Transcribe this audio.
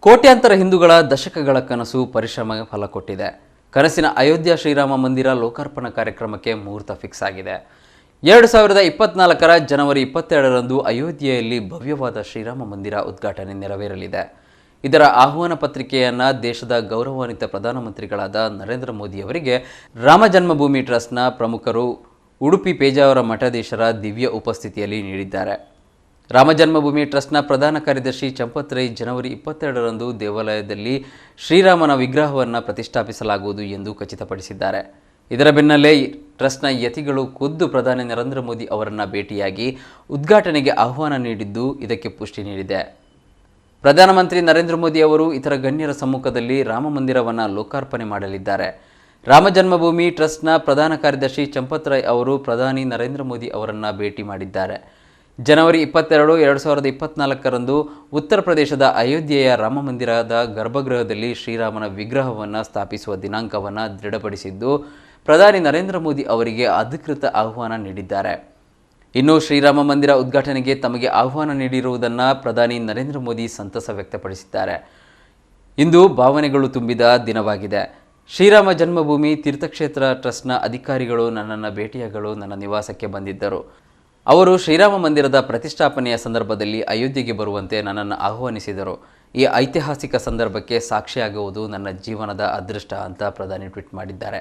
ಕೋಟ್ಯಾಂತರ ಹಿಂದೂಗಳ ದಶಕಗಳ ಕನಸು ಪರಿಶ್ರಮ ಫಲ ಕೊಟ್ಟಿದೆ. ಕನಸಿನ ಅಯೋಧ್ಯ ಶ್ರೀರಾಮ ಮಂದಿರ ಲೋಕಾರ್ಪಣಾ ಕಾರ್ಯಕ್ರಮಕ್ಕೆ ಮುಹೂರ್ತ ಫಿಕ್ಸ್ ಆಗಿದೆ. 2024ರ ಜನವರಿ 22ರಂದು ಅಯೋಧ್ಯೆಯಲ್ಲಿ ಭವ್ಯವಾದ ಶ್ರೀರಾಮ ಮಂದಿರ ಉದ್ಘಾಟನೆ ನೆರವೇರಲಿದೆ. ಇದರ ಆಹ್ವಾನ ಪತ್ರಿಕೆಯನ್ನು ದೇಶದ ಗೌರವಾನ್ವಿತ ಪ್ರಧಾನಮಂತ್ರಿಗಳಾದ ನರೇಂದ್ರ ಮೋದಿ ಅವರಿಗೆ ರಾಮ ಜನ್ಮಭೂಮಿ ಟ್ರಸ್ಟ್ನ ಪ್ರಮುಖರು ಉಡುಪಿ ಪೇಜಾವರ ಮಠಾಧೀಶರ ದಿವ್ಯ ಉಪಸ್ಥಿತಿಯಲ್ಲಿ ನೀಡಿದ್ದಾರೆ. ರಾಮ ಜನ್ಮಭೂಮಿ ಟ್ರಸ್ಟ್ನ ಪ್ರಧಾನ ಕಾರ್ಯದರ್ಶಿ ಚಂಪತ್ ರೈ ಜನವರಿ 22ರಂದು ದೇವಾಲಯದಲ್ಲಿ ಶ್ರೀರಾಮನ ವಿಗ್ರಹವನ್ನು ಪ್ರತಿಷ್ಠಾಪಿಸಲಾಗುವುದು ಎಂದು ಖಚಿತಪಡಿಸಿದ್ದಾರೆ. ಇದರ ಬೆನ್ನಲ್ಲೇ ಟ್ರಸ್ಟ್ನ ಯತಿಗಳು ಖುದ್ದು ಪ್ರಧಾನಿ ನರೇಂದ್ರ ಮೋದಿ ಅವರನ್ನು ಭೇಟಿಯಾಗಿ ಉದ್ಘಾಟನೆಗೆ ಆಹ್ವಾನ ನೀಡಿದ್ದು ಇದಕ್ಕೆ ಪುಷ್ಟಿ ನೀಡಿದೆ. ಪ್ರಧಾನಮಂತ್ರಿ ನರೇಂದ್ರ ಮೋದಿ ಅವರು ಇತರ ಗಣ್ಯರ ಸಮ್ಮುಖದಲ್ಲಿ ರಾಮ ಮಂದಿರವನ್ನು ಲೋಕಾರ್ಪಣೆ ಮಾಡಲಿದ್ದಾರೆ. ರಾಮ ಜನ್ಮಭೂಮಿ ಟ್ರಸ್ಟ್ನ ಪ್ರಧಾನ ಕಾರ್ಯದರ್ಶಿ ಚಂಪತ್ ರೈ ಅವರು ಪ್ರಧಾನಿ ನರೇಂದ್ರ ಮೋದಿ ಅವರನ್ನು ಭೇಟಿ ಮಾಡಿದ್ದಾರೆ. ಜನವರಿ 22, 2024ರಂದು ಉತ್ತರ ಪ್ರದೇಶದ ಅಯೋಧ್ಯೆಯ ರಾಮ ಮಂದಿರದ ಗರ್ಭಗೃಹದಲ್ಲಿ ಶ್ರೀರಾಮನ ವಿಗ್ರಹವನ್ನು ಸ್ಥಾಪಿಸುವ ದಿನಾಂಕವನ್ನು ದೃಢಪಡಿಸಿದ್ದು ಪ್ರಧಾನಿ ನರೇಂದ್ರ ಮೋದಿ ಅವರಿಗೆ ಅಧಿಕೃತ ಆಹ್ವಾನ ನೀಡಿದ್ದಾರೆ. ಇನ್ನು ಶ್ರೀರಾಮ ಮಂದಿರ ಉದ್ಘಾಟನೆಗೆ ತಮಗೆ ಆಹ್ವಾನ ನೀಡಿರುವುದನ್ನು ಪ್ರಧಾನಿ ನರೇಂದ್ರ ಮೋದಿ ಸಂತಸ ವ್ಯಕ್ತಪಡಿಸಿದ್ದಾರೆ. ಇಂದು ಭಾವನೆಗಳು ತುಂಬಿದ ದಿನವಾಗಿದೆ. ಶ್ರೀರಾಮ ಜನ್ಮಭೂಮಿ ತೀರ್ಥಕ್ಷೇತ್ರ ಟ್ರಸ್ಟ್ನ ಅಧಿಕಾರಿಗಳು ನನ್ನನ್ನು ಭೇಟಿಯಾಗಲು ನನ್ನ ನಿವಾಸಕ್ಕೆ ಬಂದಿದ್ದರು. ಅವರು ಶ್ರೀರಾಮ ಮಂದಿರದ ಪ್ರತಿಷ್ಠಾಪನೆಯ ಸಂದರ್ಭದಲ್ಲಿ ಅಯೋಧ್ಯೆಗೆ ಬರುವಂತೆ ನನ್ನನ್ನು ಆಹ್ವಾನಿಸಿದರು. ಈ ಐತಿಹಾಸಿಕ ಸಂದರ್ಭಕ್ಕೆ ಸಾಕ್ಷಿಯಾಗುವುದು ನನ್ನ ಜೀವನದ ಅದೃಷ್ಟ ಅಂತ ಪ್ರಧಾನಿ ಟ್ವೀಟ್ ಮಾಡಿದ್ದಾರೆ.